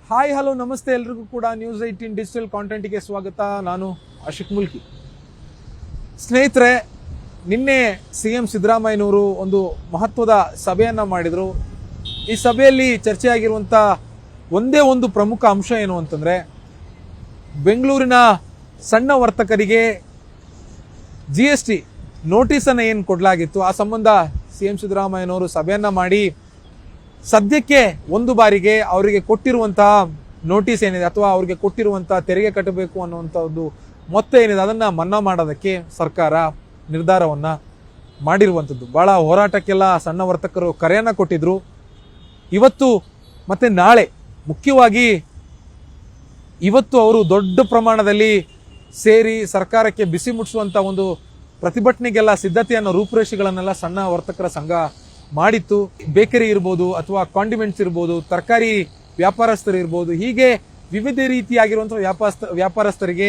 Hi hello ನಮಸ್ತೆ ಎಲ್ರಿಗೂ ಕೂಡ ನ್ಯೂಸ್ 18 ಡಿಜಿಟಲ್ ಕಾಂಟೆಂಟ್ಗೆ ಸ್ವಾಗತ. ನಾನು ಆಶಿಕ್ ಮುಲ್ಕಿ. ಸ್ನೇಹಿತರೆ, ನಿನ್ನೆ ಸಿಎಂ ಸಿದ್ದರಾಮಯ್ಯನವರು ಒಂದು ಮಹತ್ವದ ಸಭೆಯನ್ನು ಮಾಡಿದರು. ಈ ಸಭೆಯಲ್ಲಿ ಚರ್ಚೆಯಾಗಿರುವಂಥ ಒಂದೇ ಒಂದು ಪ್ರಮುಖ ಅಂಶ ಏನು ಅಂತಂದರೆ, ಬೆಂಗಳೂರಿನ ಸಣ್ಣ ವರ್ತಕರಿಗೆ GST ನೋಟಿಸನ್ನು ಏನು ಕೊಡಲಾಗಿತ್ತು ಆ ಸಂಬಂಧ ಸಿಎಂ ಸಿದ್ದರಾಮಯ್ಯನವರು ಸಭೆಯನ್ನು ಮಾಡಿ ಸದ್ಯಕ್ಕೆ ಒಂದು ಬಾರಿಗೆ ಅವರಿಗೆ ಕೊಟ್ಟಿರುವಂತಹ ನೋಟಿಸ್ ಏನಿದೆ ಅಥವಾ ಅವರಿಗೆ ಕೊಟ್ಟಿರುವಂತಹ ತೆರಿಗೆ ಕಟ್ಟಬೇಕು ಅನ್ನುವಂಥದ್ದು ಮೊತ್ತ ಏನಿದೆ ಅದನ್ನು ಮನ್ನಾ ಮಾಡೋದಕ್ಕೆ ಸರ್ಕಾರ ನಿರ್ಧಾರವನ್ನು ಮಾಡಿರುವಂಥದ್ದು. ಭಾಳ ಹೋರಾಟಕ್ಕೆಲ್ಲ ಸಣ್ಣ ವರ್ತಕರು ಕರೆಯನ್ನು ಕೊಟ್ಟಿದ್ರು. ಇವತ್ತು ಮತ್ತು ನಾಳೆ, ಮುಖ್ಯವಾಗಿ ಇವತ್ತು ಅವರು ದೊಡ್ಡ ಪ್ರಮಾಣದಲ್ಲಿ ಸೇರಿ ಸರ್ಕಾರಕ್ಕೆ ಬಿಸಿ ಮುಟ್ಟಿಸುವಂಥ ಒಂದು ಪ್ರತಿಭಟನೆಗೆಲ್ಲ ಸಿದ್ಧತೆಯನ್ನು ರೂಪುರೇಷೆಗಳನ್ನೆಲ್ಲ ಸಣ್ಣ ವರ್ತಕರ ಸಂಘ ಮಾಡಿತ್ತು. ಬೇಕರಿ ಇರ್ಬೋದು ಅಥವಾ ಕಾಂಡಿಮೆಂಟ್ಸ್ ಇರ್ಬೋದು, ತರಕಾರಿ ವ್ಯಾಪಾರಸ್ಥರು ಇರ್ಬೋದು, ಹೀಗೆ ವಿವಿಧ ರೀತಿಯಾಗಿರುವಂಥ ವ್ಯಾಪಾರಸ್ಥರಿಗೆ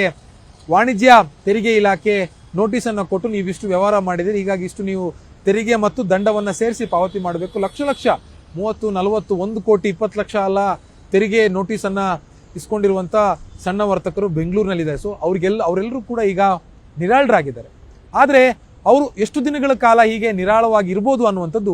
ವಾಣಿಜ್ಯ ತೆರಿಗೆ ಇಲಾಖೆ ನೋಟಿಸನ್ನು ಕೊಟ್ಟು ನೀವಿಷ್ಟು ವ್ಯವಹಾರ ಮಾಡಿದಿರಿ, ಹೀಗಾಗಿ ಇಷ್ಟು ನೀವು ತೆರಿಗೆ ಮತ್ತು ದಂಡವನ್ನು ಸೇರಿಸಿ ಪಾವತಿ ಮಾಡಬೇಕು. ಲಕ್ಷ 30, 40, 1 ಕೋಟಿ 20 ಲಕ್ಷ ಅಲ್ಲ ತೆರಿಗೆ ನೋಟಿಸನ್ನು ಇಸ್ಕೊಂಡಿರುವಂಥ ಸಣ್ಣ ವರ್ತಕರು ಬೆಂಗಳೂರಿನಲ್ಲಿದ್ದಾರೆ. ಸೊ ಅವರೆಲ್ಲರೂ ಕೂಡ ಈಗ ನಿರಾಳರಾಗಿದ್ದಾರೆ. ಆದರೆ ಅವರು ಎಷ್ಟು ದಿನಗಳ ಕಾಲ ಹೀಗೆ ನಿರಾಳವಾಗಿ ಇರ್ಬೋದು ಅನ್ನುವಂಥದ್ದು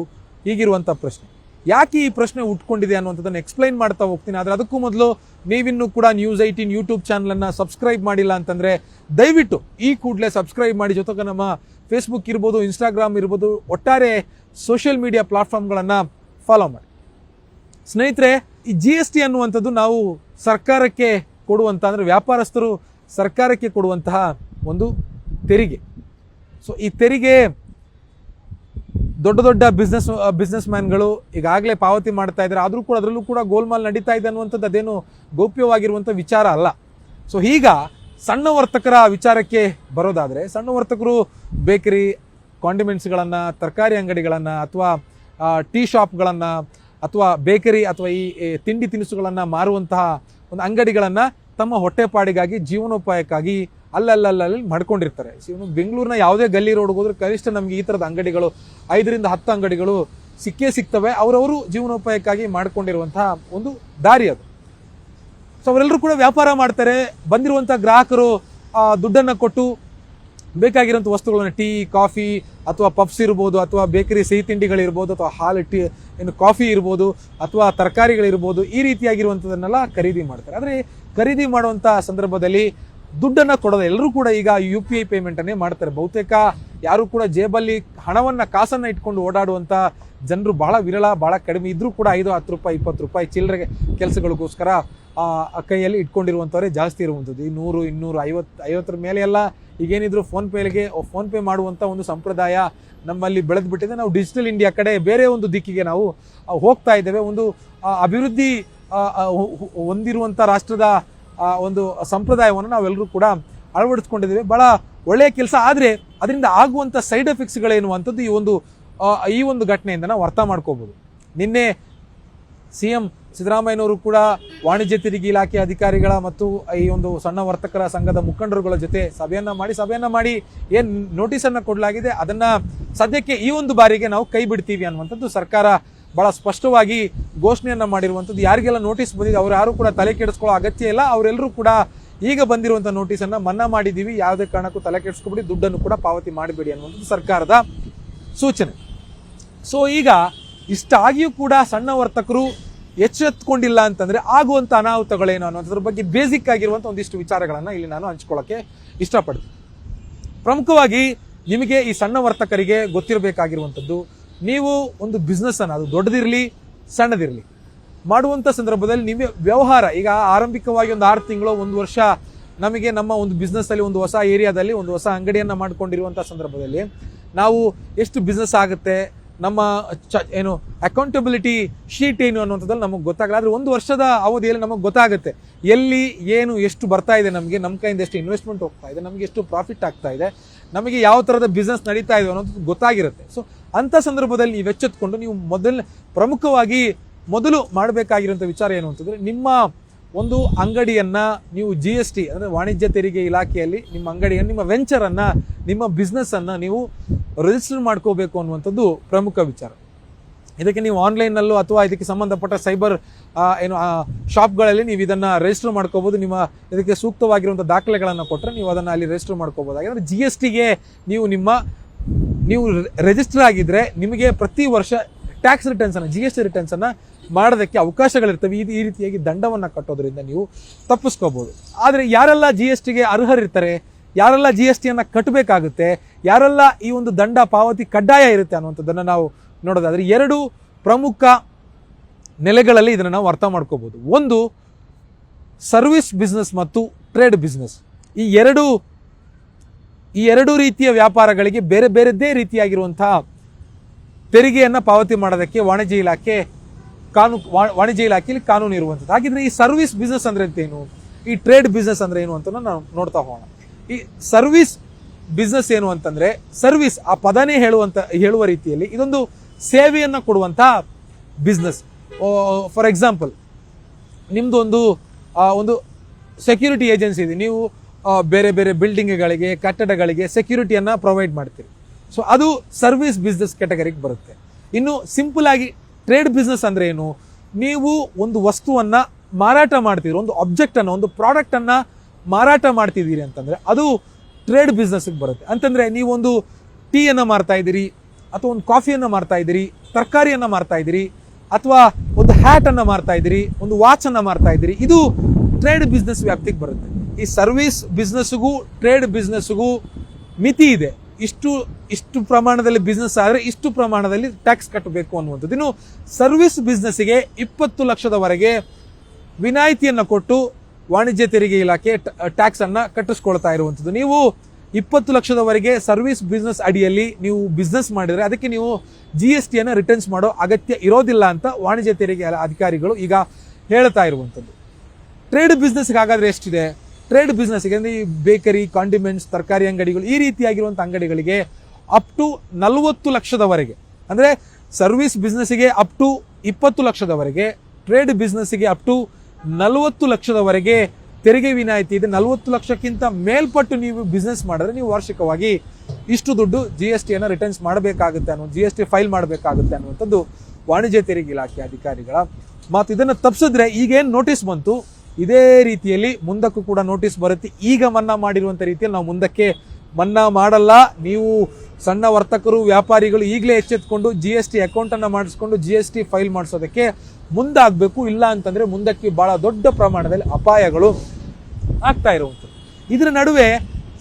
ಈಗಿರುವಂಥ ಪ್ರಶ್ನೆ. ಯಾಕೆ ಈ ಪ್ರಶ್ನೆ ಉಟ್ಕೊಂಡಿದೆ ಅನ್ನುವಂಥದ್ದನ್ನು ಎಕ್ಸ್ಪ್ಲೈನ್ ಮಾಡ್ತಾ ಹೋಗ್ತೀನಿ. ಆದರೆ ಅದಕ್ಕೂ ಮೊದಲು ನೀವಿನ್ನೂ ಕೂಡ ನ್ಯೂಸ್ 18 ಯೂಟ್ಯೂಬ್ ಚಾನಲನ್ನು ಸಬ್ಸ್ಕ್ರೈಬ್ ಮಾಡಿಲ್ಲ ಅಂತಂದರೆ ದಯವಿಟ್ಟು ಈ ಕೂಡಲೇ ಸಬ್ಸ್ಕ್ರೈಬ್ ಮಾಡಿ. ಜೊತೆಗೆ ನಮ್ಮ ಫೇಸ್ಬುಕ್ ಇರ್ಬೋದು, ಇನ್ಸ್ಟಾಗ್ರಾಮ್ ಇರ್ಬೋದು, ಒಟ್ಟಾರೆ ಸೋಷಿಯಲ್ ಮೀಡಿಯಾ ಪ್ಲಾಟ್ಫಾರ್ಮ್ಗಳನ್ನು ಫಾಲೋ ಮಾಡಿ. ಸ್ನೇಹಿತರೆ, ಈ GST ಅನ್ನುವಂಥದ್ದು ನಾವು ಸರ್ಕಾರಕ್ಕೆ ಕೊಡುವಂಥ, ಅಂದರೆ ವ್ಯಾಪಾರಸ್ಥರು ಸರ್ಕಾರಕ್ಕೆ ಕೊಡುವಂತಹ ಒಂದು ತೆರಿಗೆ. ಸೊ ಈ ತೆರಿಗೆ ದೊಡ್ಡ ದೊಡ್ಡ ಬಿಸ್ನೆಸ್ ಮ್ಯಾನ್ಗಳು ಈಗಾಗಲೇ ಪಾವತಿ ಮಾಡ್ತಾ ಇದ್ದಾರೆ. ಆದರೂ ಕೂಡ ಅದರಲ್ಲೂ ಕೂಡ ಗೋಲ್ಮಾಲ್ ನಡೀತಾ ಇದೆ ಅನ್ನುವಂಥದ್ದು ಅದೇನು ಗೌಪ್ಯವಾಗಿರುವಂಥ ವಿಚಾರ ಅಲ್ಲ. ಸೊ ಈಗ ಸಣ್ಣ ವರ್ತಕರ ವಿಚಾರಕ್ಕೆ ಬರೋದಾದರೆ, ಸಣ್ಣ ವರ್ತಕರು ಬೇಕರಿ, ಕಾಂಡಿಮೆಂಟ್ಸ್ಗಳನ್ನು, ತರಕಾರಿ ಅಂಗಡಿಗಳನ್ನು ಅಥವಾ ಟೀ ಶಾಪ್ಗಳನ್ನು ಅಥವಾ ಬೇಕರಿ ಅಥವಾ ಈ ತಿಂಡಿ ತಿನಿಸುಗಳನ್ನು ಮಾರುವಂತಹ ಒಂದು ಅಂಗಡಿಗಳನ್ನು ತಮ್ಮ ಹೊಟ್ಟೆಪಾಡಿಗಾಗಿ, ಜೀವನೋಪಾಯಕ್ಕಾಗಿ ಅಲ್ಲಲ್ಲಿ ಮಾಡ್ಕೊಂಡಿರ್ತಾರೆ. ಬೆಂಗಳೂರಿನ ಯಾವುದೇ ಗಲ್ಲಿ ರೋಡ್ಗೆ ಹೋದ್ರೆ ಕನಿಷ್ಠ ನಮಗೆ ಈ ಥರದ ಅಂಗಡಿಗಳು 5 ರಿಂದ 10 ಅಂಗಡಿಗಳು ಸಿಗ್ತವೆ. ಅವರವರು ಜೀವನೋಪಾಯಕ್ಕಾಗಿ ಮಾಡ್ಕೊಂಡಿರುವಂತಹ ಒಂದು ದಾರಿ ಅದು. ಸೊ ಅವರೆಲ್ಲರೂ ಕೂಡ ವ್ಯಾಪಾರ ಮಾಡ್ತಾರೆ. ಬಂದಿರುವಂಥ ಗ್ರಾಹಕರು ದುಡ್ಡನ್ನು ಕೊಟ್ಟು ಬೇಕಾಗಿರುವಂಥ ವಸ್ತುಗಳನ್ನು, ಟೀ, ಕಾಫಿ ಅಥವಾ ಪಫ್ಸ್ ಇರ್ಬೋದು, ಅಥವಾ ಬೇಕರಿ ಸಿಹಿ ತಿಂಡಿಗಳಿರ್ಬೋದು, ಅಥವಾ ಹಾಲು, ಕಾಫಿ ಇರ್ಬೋದು, ಅಥವಾ ತರಕಾರಿಗಳಿರ್ಬೋದು, ಈ ರೀತಿಯಾಗಿರುವಂಥದ್ದನ್ನೆಲ್ಲ ಖರೀದಿ ಮಾಡ್ತಾರೆ. ಆದರೆ ಖರೀದಿ ಮಾಡುವಂಥ ಸಂದರ್ಭದಲ್ಲಿ ದುಡ್ಡನ್ನು ಕೊಡೋದು, ಎಲ್ಲರೂ ಕೂಡ ಈಗ UPI ಪೇಮೆಂಟನ್ನೇ ಮಾಡ್ತಾರೆ. ಬಹುತೇಕ ಯಾರು ಕೂಡ ಜೇಬಲ್ಲಿ ಹಣವನ್ನು, ಕಾಸನ್ನು ಇಟ್ಕೊಂಡು ಓಡಾಡುವಂಥ ಜನರು ಬಹಳ ವಿರಳ, ಬಹಳ ಕಡಿಮೆ. ಇದ್ರೂ ಕೂಡ 5, 10 ರೂಪಾಯಿ, 20 ರೂಪಾಯಿ ಚಿಲ್ಲರೆ ಕೆಲಸಗಳಿಗೋಸ್ಕರ ಕೈಯಲ್ಲಿ ಇಟ್ಕೊಂಡಿರುವಂಥವರೇ ಜಾಸ್ತಿ ಇರುವಂಥದ್ದು. ಈ 100, 200, 50 ಮೇಲೆ ಎಲ್ಲ ಈಗೇನಿದ್ರು ಫೋನ್ ಪೇ ಮಾಡುವಂಥ ಒಂದು ಸಂಪ್ರದಾಯ ನಮ್ಮಲ್ಲಿ ಬೆಳೆದು ಬಿಟ್ಟಿದೆ. ನಾವು ಡಿಜಿಟಲ್ ಇಂಡಿಯಾ ಕಡೆ ಬೇರೆ ಒಂದು ದಿಕ್ಕಿಗೆ ನಾವು ಹೋಗ್ತಾ ಇದ್ದೇವೆ. ಒಂದು ಅಭಿವೃದ್ಧಿ ಹೊಂದಿರುವಂಥ ರಾಷ್ಟ್ರದ ಒಂದು ಸಂಪ್ರದಾಯವನ್ನು ನಾವೆಲ್ಲರೂ ಕೂಡ ಅಳವಡಿಸ್ಕೊಂಡಿದ್ದೇವೆ. ಬಹಳ ಒಳ್ಳೆಯ ಕೆಲಸ. ಆದರೆ ಅದರಿಂದ ಆಗುವಂಥ ಸೈಡ್ ಎಫೆಕ್ಟ್ಸ್ಗಳೇನು ಅಂಥದ್ದು ಈ ಒಂದು ಘಟನೆಯಿಂದ ನಾವು ಅರ್ಥ ಮಾಡ್ಕೋಬೋದು. ನಿನ್ನೆ ಸಿಎಂ ಸಿದ್ದರಾಮಯ್ಯನವರು ಕೂಡ ವಾಣಿಜ್ಯ ತೆರಿಗೆ ಇಲಾಖೆ ಅಧಿಕಾರಿಗಳ ಮತ್ತು ಈ ಒಂದು ಸಣ್ಣ ವರ್ತಕರ ಸಂಘದ ಮುಖಂಡರುಗಳ ಜೊತೆ ಸಭೆಯನ್ನು ಮಾಡಿ ಏನು ನೋಟಿಸನ್ನು ಕೊಡಲಾಗಿದೆ ಅದನ್ನು ಸದ್ಯಕ್ಕೆ ಈ ಒಂದು ಬಾರಿಗೆ ನಾವು ಕೈ ಬಿಡ್ತೀವಿ ಅನ್ನುವಂಥದ್ದು ಸರ್ಕಾರ ಬಹಳ ಸ್ಪಷ್ಟವಾಗಿ ಘೋಷಣೆಯನ್ನು ಮಾಡಿರುವಂಥದ್ದು. ಯಾರಿಗೆಲ್ಲ ನೋಟಿಸ್ ಬಂದಿದೆ ಅವರು ಯಾರು ಕೂಡ ತಲೆ ಕೆಡಿಸ್ಕೊಳ್ಳೋ ಅಗತ್ಯ ಇಲ್ಲ. ಅವರೆಲ್ಲರೂ ಕೂಡ ಈಗ ಬಂದಿರುವಂಥ ನೋಟಿಸನ್ನು ಮನ್ನಾ ಮಾಡಿದ್ದೀವಿ, ಯಾವುದೇ ಕಾರಣಕ್ಕೂ ತಲೆ ಕೆಡಿಸ್ಕೊಬಿಡಿ, ದುಡ್ಡನ್ನು ಕೂಡ ಪಾವತಿ ಮಾಡಬೇಡಿ ಅನ್ನುವಂಥದ್ದು ಸರ್ಕಾರದ ಸೂಚನೆ. ಸೊ ಈಗ ಇಷ್ಟಾಗಿಯೂ ಕೂಡ ಸಣ್ಣ ವರ್ತಕರು ಎಚ್ಚೆತ್ತುಕೊಂಡಿಲ್ಲ ಅಂತಂದರೆ ಆಗುವಂಥ ಅನಾಹುತಗಳೇನು ಅನ್ನೋದ್ರ ಬಗ್ಗೆ ಬೇಸಿಕ್ ಆಗಿರುವಂಥ ಒಂದಿಷ್ಟು ವಿಚಾರಗಳನ್ನು ಇಲ್ಲಿ ನಾನು ಹಂಚ್ಕೊಳ್ಳೋಕ್ಕೆ ಇಷ್ಟಪಡ್ತೀನಿ. ಪ್ರಮುಖವಾಗಿ ನಿಮಗೆ ಈ ಸಣ್ಣ ವರ್ತಕರಿಗೆ ಗೊತ್ತಿರಬೇಕಾಗಿರುವಂಥದ್ದು, ನೀವು ಒಂದು ಬಿಸ್ನೆಸ್ಸನ್ನು, ಅದು ದೊಡ್ಡದಿರಲಿ ಸಣ್ಣದಿರಲಿ, ಮಾಡುವಂಥ ಸಂದರ್ಭದಲ್ಲಿ ನಿಮಗೆ ವ್ಯವಹಾರ, ಈಗ ಆರಂಭಿಕವಾಗಿ ಒಂದು 6 ತಿಂಗಳು 1 ವರ್ಷ ನಮಗೆ ನಮ್ಮ ಒಂದು ಬಿಸ್ನೆಸ್ಸಲ್ಲಿ, ಒಂದು ಹೊಸ ಏರಿಯಾದಲ್ಲಿ ಒಂದು ಹೊಸ ಅಂಗಡಿಯನ್ನು ಮಾಡ್ಕೊಂಡಿರುವಂಥ ಸಂದರ್ಭದಲ್ಲಿ ನಾವು ಎಷ್ಟು ಬಿಸ್ನೆಸ್ ಆಗುತ್ತೆ, ನಮ್ಮ ಅಕೌಂಟಬಿಲಿಟಿ ಶೀಟ್ ಏನು ಅನ್ನುವಂಥದ್ದಲ್ಲಿ ನಮಗೆ ಗೊತ್ತಾಗಲ್ಲ. ಆದರೆ 1 ವರ್ಷದ ಅವಧಿಯಲ್ಲಿ ನಮಗೆ ಗೊತ್ತಾಗುತ್ತೆ ಎಲ್ಲಿ ಏನು ಎಷ್ಟು ಬರ್ತಾ ಇದೆ, ನಮ್ಮ ಕೈಯಿಂದ ಎಷ್ಟು ಇನ್ವೆಸ್ಟ್ಮೆಂಟ್ ಹೋಗ್ತಾ ಇದೆ, ನಮಗೆ ಎಷ್ಟು ಪ್ರಾಫಿಟ್ ಆಗ್ತಾ ಇದೆ, ನಮಗೆ ಯಾವ ಥರದ ಬಿಸ್ನೆಸ್ ನಡೀತಾ ಇದೆ ಅನ್ನೋದು ಗೊತ್ತಾಗಿರುತ್ತೆ. ಸೊ ಅಂಥ ಸಂದರ್ಭದಲ್ಲಿ ನೀವು ಎಚ್ಚೆತ್ತುಕೊಂಡು ನೀವು ಪ್ರಮುಖವಾಗಿ ಮೊದಲು ಮಾಡಬೇಕಾಗಿರುವಂಥ ವಿಚಾರ ಏನು ಅಂತಂದರೆ, ನಿಮ್ಮ ಒಂದು ಅಂಗಡಿಯನ್ನು ನೀವು GST ಅಂದರೆ ವಾಣಿಜ್ಯ ತೆರಿಗೆ ಇಲಾಖೆಯಲ್ಲಿ ನಿಮ್ಮ ಅಂಗಡಿಯನ್ನು, ನಿಮ್ಮ ವೆಂಚರನ್ನು, ನಿಮ್ಮ ಬಿಸ್ನೆಸ್ಸನ್ನು ನೀವು ರಿಜಿಸ್ಟರ್ ಮಾಡ್ಕೋಬೇಕು ಅನ್ನುವಂಥದ್ದು ಪ್ರಮುಖ ವಿಚಾರ. ಇದಕ್ಕೆ ನೀವು ಆನ್ಲೈನ್ನಲ್ಲೂ ಅಥವಾ ಇದಕ್ಕೆ ಸಂಬಂಧಪಟ್ಟ ಸೈಬರ್ ಶಾಪ್ಗಳಲ್ಲಿ ನೀವು ಇದನ್ನು ರಿಜಿಸ್ಟರ್ ಮಾಡ್ಕೋಬೋದು. ಇದಕ್ಕೆ ಸೂಕ್ತವಾಗಿರುವಂಥ ದಾಖಲೆಗಳನ್ನು ಕೊಟ್ಟರೆ ನೀವು ಅದನ್ನು ಅಲ್ಲಿ ರಿಜಿಸ್ಟರ್ ಮಾಡ್ಕೋಬೋದು. ಯಾಕಂದರೆ GSTಗೆ ನೀವು ರಿಜಿಸ್ಟರ್ ಆಗಿದ್ದರೆ ನಿಮಗೆ ಪ್ರತಿ ವರ್ಷ ಟ್ಯಾಕ್ಸ್ ರಿಟರ್ನ್ಸನ್ನು GST ರಿಟರ್ನ್ಸನ್ನು ಮಾಡೋದಕ್ಕೆ ಅವಕಾಶಗಳಿರ್ತವೆ. ಈ ರೀತಿಯಾಗಿ ದಂಡವನ್ನು ಕಟ್ಟೋದ್ರಿಂದ ನೀವು ತಪ್ಪಿಸ್ಕೋಬೋದು. ಆದರೆ ಯಾರೆಲ್ಲ GSTಗೆ ಅರ್ಹರಿರ್ತಾರೆ, ಯಾರೆಲ್ಲ GSTಯನ್ನು ಕಟ್ಟಬೇಕಾಗುತ್ತೆ, ಯಾರೆಲ್ಲ ಈ ಒಂದು ದಂಡ ಪಾವತಿ ಕಡ್ಡಾಯ ಇರುತ್ತೆ ಅನ್ನುವಂಥದ್ದನ್ನು ನಾವು ನೋಡೋದಾದರೆ 2 ಪ್ರಮುಖ ನೆಲೆಗಳಲ್ಲಿ ಇದನ್ನು ನಾವು ಅರ್ಥ ಮಾಡ್ಕೋಬೋದು. ಒಂದು ಸರ್ವಿಸ್ ಬಿಸ್ನೆಸ್ ಮತ್ತು ಟ್ರೇಡ್ ಬಿಸ್ನೆಸ್. ಈ ಎರಡು ರೀತಿಯ ವ್ಯಾಪಾರಗಳಿಗೆ ಬೇರೆ ಬೇರೆದೇ ರೀತಿಯಾಗಿರುವಂತಹ ತೆರಿಗೆಯನ್ನು ಪಾವತಿ ಮಾಡೋದಕ್ಕೆ ವಾಣಿಜ್ಯ ಇಲಾಖೆಯಲ್ಲಿ ಕಾನೂನು ಇರುವಂಥದ್ದು. ಹಾಗಿದ್ರೆ ಈ ಸರ್ವಿಸ್ ಬಿಸ್ನೆಸ್ ಅಂದ್ರೆ ಏನು, ಈ ಟ್ರೇಡ್ ಬಿಸ್ನೆಸ್ ಅಂದ್ರೆ ಏನು ಅಂತ ನಾವು ನೋಡ್ತಾ ಹೋಗೋಣ. ಈ ಸರ್ವಿಸ್ ಬಿಸ್ನೆಸ್ ಏನು ಅಂತಂದ್ರೆ, ಸರ್ವಿಸ್ ಆ ಪದನೇ ಹೇಳುವ ರೀತಿಯಲ್ಲಿ ಇದೊಂದು ಸೇವೆಯನ್ನು ಕೊಡುವಂತ ಬಿಸ್ನೆಸ್. ಫಾರ್ ಎಕ್ಸಾಂಪಲ್, ನಿಮ್ದು ಒಂದು ಸೆಕ್ಯೂರಿಟಿ ಏಜೆನ್ಸಿ ಇದೆ. ನೀವು ಬೇರೆ ಬೇರೆ ಬಿಲ್ಡಿಂಗ್ಗಳಿಗೆ, ಕಟ್ಟಡಗಳಿಗೆ ಸೆಕ್ಯೂರಿಟಿಯನ್ನು ಪ್ರೊವೈಡ್ ಮಾಡ್ತೀರಿ. ಸೊ ಅದು ಸರ್ವಿಸ್ ಬಿಸ್ನೆಸ್ ಕ್ಯಾಟಗರಿಗೆ ಬರುತ್ತೆ. ಇನ್ನು ಸಿಂಪಲ್ ಆಗಿ ಟ್ರೇಡ್ ಬಿಸ್ನೆಸ್ ಅಂದ್ರೆ ಏನು, ನೀವು ಒಂದು ವಸ್ತುವನ್ನ ಮಾರಾಟ ಮಾಡ್ತೀರಿ, ಒಂದು ಆಬ್ಜೆಕ್ಟ್ ಅನ್ನು, ಒಂದು ಪ್ರಾಡಕ್ಟ್ ಅನ್ನ ಮಾರಾಟ ಮಾಡ್ತಿದ್ದೀರಿ ಅಂತಂದ್ರೆ ಅದು ಟ್ರೇಡ್ ಬಿಸ್ನೆಸ್ ಬರುತ್ತೆ. ಅಂತಂದ್ರೆ ನೀವು ಒಂದು ಟೀಯನ್ನು ಮಾರ್ತಾ ಇದ್ದೀರಿ, ಅಥವಾ ಒಂದು ಕಾಫಿಯನ್ನು ಮಾರ್ತಾ ಇದ್ದೀರಿ, ತರಕಾರಿಯನ್ನು ಮಾರ್ತಾ ಇದ್ದೀರಿ, ಅಥವಾ ಒಂದು ಹ್ಯಾಟ್ ಅನ್ನ ಮಾರ್ತಾ ಇದ್ದೀರಿ, ಒಂದು ವಾಚ್ ಅನ್ನ ಮಾರ್ತಾ ಇದ್ದೀರಿ, ಇದು ಟ್ರೇಡ್ ಬಿಸ್ನೆಸ್ ವ್ಯಾಪ್ತಿಗೆ ಬರುತ್ತೆ. ಈ ಸರ್ವಿಸ್ ಬಿಸ್ನೆಸ್ಗೂ ಟ್ರೇಡ್ ಬಿಸ್ನೆಸ್ಗೂ ಮಿತಿ ಇದೆ. ಇಷ್ಟು ಪ್ರಮಾಣದಲ್ಲಿ ಬಿಸ್ನೆಸ್ ಆದರೆ ಇಷ್ಟು ಪ್ರಮಾಣದಲ್ಲಿ ಟ್ಯಾಕ್ಸ್ ಕಟ್ಟಬೇಕು ಅನ್ನುವಂಥದ್ದು. ಇನ್ನು ಸರ್ವಿಸ್ ಬಿಸ್ನೆಸ್ಗೆ 20 ಲಕ್ಷದವರೆಗೆ ವಿನಾಯಿತಿಯನ್ನು ಕೊಟ್ಟು ವಾಣಿಜ್ಯ ತೆರಿಗೆ ಇಲಾಖೆ ಟ್ಯಾಕ್ಸ್ ಅನ್ನ ಕಟ್ಟಿಸ್ಕೊಳ್ತಾ ಇರುವಂಥದ್ದು. ನೀವು 20 ಲಕ್ಷದವರೆಗೆ ಸರ್ವಿಸ್ ಬಿಸ್ನೆಸ್ ಅಡಿಯಲ್ಲಿ ನೀವು ಬಿಸ್ನೆಸ್ ಮಾಡಿದರೆ ಅದಕ್ಕೆ ನೀವು GSTಯನ್ನು ರಿಟರ್ನ್ಸ್ ಮಾಡೋ ಅಗತ್ಯ ಇರೋದಿಲ್ಲ ಅಂತ ವಾಣಿಜ್ಯ ತೆರಿಗೆ ಅಧಿಕಾರಿಗಳು ಈಗ ಹೇಳ್ತಾ ಇರುವಂಥದ್ದು. ಟ್ರೇಡ್ ಬಿಸ್ನೆಸ್ಗೆ ಹಾಗಾದ್ರೆ ಎಷ್ಟಿದೆ? ಟ್ರೇಡ್ ಬಿಸ್ನೆಸ್ಗೆ ಅಂದರೆ ಈ ಬೇಕರಿ, ಕಾಂಡಿಮೆಂಟ್ಸ್, ತರಕಾರಿ ಅಂಗಡಿಗಳು, ಈ ರೀತಿಯಾಗಿರುವಂಥ ಅಂಗಡಿಗಳಿಗೆ ಅಪ್ ಟು 40 ಲಕ್ಷದವರೆಗೆ, ಅಂದರೆ ಸರ್ವಿಸ್ ಬಿಸ್ನೆಸ್ಗೆ ಅಪ್ ಟು 20 ಲಕ್ಷದವರೆಗೆ, ಟ್ರೇಡ್ ಬಿಸ್ನೆಸ್ಗೆ ಅಪ್ ಟು 40 ಲಕ್ಷದವರೆಗೆ ತೆರಿಗೆ ವಿನಾಯಿತಿ ಇದೆ. 40 ಲಕ್ಷಕ್ಕಿಂತ ಮೇಲ್ಪಟ್ಟು ನೀವು ಬಿಸ್ನೆಸ್ ಮಾಡಿದ್ರೆ ನೀವು ವಾರ್ಷಿಕವಾಗಿ ಇಷ್ಟು ದುಡ್ಡು GSTಯನ್ನು ರಿಟರ್ನ್ಸ್ ಮಾಡಬೇಕಾಗುತ್ತೆ GST ಫೈಲ್ ಮಾಡಬೇಕಾಗುತ್ತೆ ಅನ್ನುವಂಥದ್ದು ವಾಣಿಜ್ಯ ತೆರಿಗೆ ಇಲಾಖೆ ಅಧಿಕಾರಿಗಳ ಮಾತು. ಇದನ್ನು ತಪ್ಪಿಸಿದ್ರೆ ಈಗೇನು ನೋಟಿಸ್ ಬಂತು, ಇದೇ ರೀತಿಯಲ್ಲಿ ಮುಂದಕ್ಕೂ ಕೂಡ ನೋಟಿಸ್ ಬರುತ್ತೆ. ಈಗ ಮನ್ನಾ ಮಾಡಿರುವಂಥ ರೀತಿಯಲ್ಲಿ ನಾವು ಮುಂದಕ್ಕೆ ಮನ್ನಾ ಮಾಡಲ್ಲ. ನೀವು ಸಣ್ಣ ವರ್ತಕರು, ವ್ಯಾಪಾರಿಗಳು ಈಗಲೇ ಎಚ್ಚೆತ್ಕೊಂಡು GST ಅಕೌಂಟನ್ನು ಮಾಡಿಸ್ಕೊಂಡು GST ಫೈಲ್ ಮಾಡಿಸೋದಕ್ಕೆ ಮುಂದಾಗಬೇಕು. ಇಲ್ಲ ಅಂತಂದ್ರೆ ಮುಂದಕ್ಕೆ ಬಹಳ ದೊಡ್ಡ ಪ್ರಮಾಣದಲ್ಲಿ ಅಪಾಯಗಳು ಆಗ್ತಾ ಇರುವಂಥದ್ದು. ಇದರ ನಡುವೆ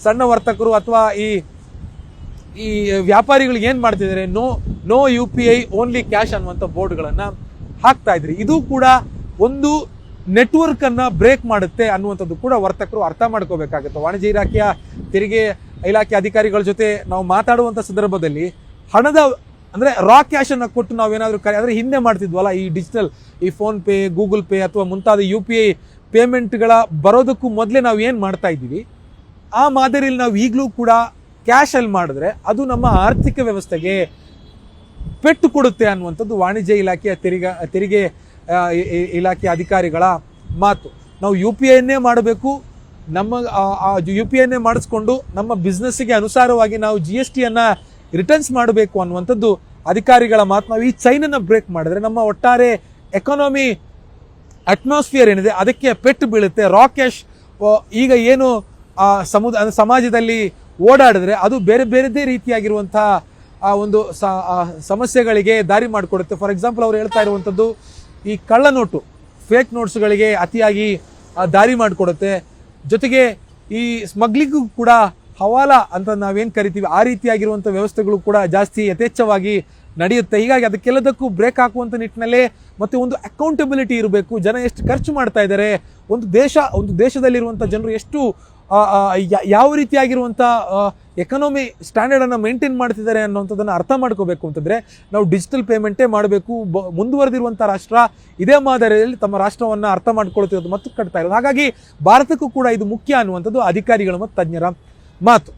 ಸಣ್ಣ ವರ್ತಕರು ಅಥವಾ ಈ ವ್ಯಾಪಾರಿಗಳು ಏನ್ ಮಾಡ್ತಿದ್ದಾರೆ, ನೋ UPI ಓನ್ಲಿ ಕ್ಯಾಶ್ ಅನ್ನುವಂಥ ಬೋರ್ಡ್ಗಳನ್ನು ಹಾಕ್ತಾ ಇದ್ರಿ. ಇದು ಕೂಡ ಒಂದು ನೆಟ್ವರ್ಕ್ ಅನ್ನ ಬ್ರೇಕ್ ಮಾಡುತ್ತೆ ಅನ್ನುವಂಥದ್ದು ಕೂಡ ವರ್ತಕರು ಅರ್ಥ ಮಾಡ್ಕೋಬೇಕಾಗುತ್ತೆ. ವಾಣಿಜ್ಯ ಇಲಾಖೆಯ ತೆರಿಗೆ ಇಲಾಖೆ ಅಧಿಕಾರಿಗಳ ಜೊತೆ ನಾವು ಮಾತಾಡುವಂಥ ಸಂದರ್ಭದಲ್ಲಿ ಹಣದ ಅಂದ್ರೆ ರಾ ಕ್ಯಾಶ್ ಅನ್ನ ಕೊಟ್ಟು ನಾವೇನಾದ್ರೂ ಅಂದ್ರೆ ಹಿಂದೆ ಮಾಡ್ತಿದ್ವಲ್ಲ, ಈ ಡಿಜಿಟಲ್, ಈ ಫೋನ್ ಪೇ, ಗೂಗಲ್ ಪೇ ಅಥವಾ ಮುಂತಾದ UPI ಪೇಮೆಂಟ್ಗಳ ಬರೋದಕ್ಕೂ ಮೊದಲೇ ನಾವು ಏನು ಮಾಡ್ತಾ ಇದ್ದೀವಿ, ಆ ಮಾದರಿಯಲ್ಲಿ ನಾವು ಈಗಲೂ ಕೂಡ ಕ್ಯಾಶ್ ಅಲ್ಲಿ ಮಾಡಿದ್ರೆ ಅದು ನಮ್ಮ ಆರ್ಥಿಕ ವ್ಯವಸ್ಥೆಗೆ ಪೆಟ್ಟು ಕೊಡುತ್ತೆ ಅನ್ನುವಂಥದ್ದು ವಾಣಿಜ್ಯ ಇಲಾಖೆಯ ತೆರಿಗೆ ಇಲಾಖೆ ಅಧಿಕಾರಿಗಳ ಮಾತು. ನಾವು UPIಯನ್ನೇ ಮಾಡಬೇಕು, ನಮ್ಮ UPIಯನ್ನೇ ಮಾಡಿಸ್ಕೊಂಡು ನಮ್ಮ ಬಿಸ್ನೆಸ್ಗೆ ಅನುಸಾರವಾಗಿ ನಾವು GSTಯನ್ನ ರಿಟರ್ನ್ಸ್ ಮಾಡಬೇಕು ಅನ್ನುವಂಥದ್ದು ಅಧಿಕಾರಿಗಳ ಮಾತು. ನಾವು ಈ ಚೈನನ್ನು ಬ್ರೇಕ್ ಮಾಡಿದ್ರೆ ನಮ್ಮ ಒಟ್ಟಾರೆ ಎಕಾನಮಿ ಅಟ್ಮಾಸ್ಫಿಯರ್ ಏನಿದೆ ಅದಕ್ಕೆ ಪೆಟ್ಟು ಬೀಳುತ್ತೆ. ರಾ ಕ್ಯಾಶ್ ಈಗ ಏನು ಸಮಾಜದಲ್ಲಿ ಓಡಾಡಿದ್ರೆ ಅದು ಬೇರೆ ಬೇರೆದೇ ರೀತಿಯಾಗಿರುವಂತಹ ಒಂದು ಸಮಸ್ಯೆಗಳಿಗೆ ದಾರಿ ಮಾಡಿಕೊಡುತ್ತೆ. ಫಾರ್ ಎಕ್ಸಾಂಪಲ್ ಅವರು ಹೇಳ್ತಾ ಇರುವಂಥದ್ದು ಈ ಕಳ್ಳ ನೋಟು, ಫೇಕ್ ನೋಟ್ಸ್ಗಳಿಗೆ ಅತಿಯಾಗಿ ದಾರಿ ಮಾಡಿಕೊಡುತ್ತೆ. ಜೊತೆಗೆ ಈ ಸ್ಮಗ್ಲಿಂಗ್ ಕೂಡ ಹವಾಲಾ ಅಂತ ನಾವೇನು ಕರಿತೀವಿ ಆ ರೀತಿಯಾಗಿರುವಂಥ ವ್ಯವಸ್ಥೆಗಳು ಕೂಡ ಜಾಸ್ತಿ ಯಥೇಚ್ಛವಾಗಿ ನಡೆಯುತ್ತೆ. ಹೀಗಾಗಿ ಅದಕ್ಕೆಲ್ಲದಕ್ಕೂ ಬ್ರೇಕ್ ಹಾಕುವಂಥ ನಿಟ್ಟಿನಲ್ಲೇ ಮತ್ತೆ ಒಂದು ಅಕೌಂಟಬಿಲಿಟಿ ಇರಬೇಕು. ಜನ ಎಷ್ಟು ಖರ್ಚು ಮಾಡ್ತಾ ಇದ್ದಾರೆ, ಒಂದು ದೇಶದಲ್ಲಿರುವಂಥ ಜನರು ಎಷ್ಟು ಯಾವ ರೀತಿಯಾಗಿರುವಂಥ ಎಕನಾಮಿ ಸ್ಟ್ಯಾಂಡರ್ಡ್ ಅನ್ನು ಮೇಂಟೈನ್ ಮಾಡ್ತಿದ್ದಾರೆ ಅನ್ನೋಂಥದ್ದನ್ನು ಅರ್ಥ ಮಾಡ್ಕೋಬೇಕು ಅಂತಂದ್ರೆ ನಾವು ಡಿಜಿಟಲ್ ಪೇಮೆಂಟೇ ಮಾಡಬೇಕು. ಮುಂದುವರೆದಿರುವಂಥ ರಾಷ್ಟ್ರ ಇದೇ ಮಾದರಿಯಲ್ಲಿ ತಮ್ಮ ರಾಷ್ಟ್ರವನ್ನು ಅರ್ಥ ಮಾಡ್ಕೊಳ್ತಿರೋದು ಮತ್ತು ಕಟ್ತಾ ಇರೋದು. ಹಾಗಾಗಿ ಭಾರತಕ್ಕೂ ಕೂಡ ಇದು ಮುಖ್ಯ ಅನ್ನುವಂಥದ್ದು ಅಧಿಕಾರಿಗಳು ಮತ್ತು ತಜ್ಞರ ಮಾತು.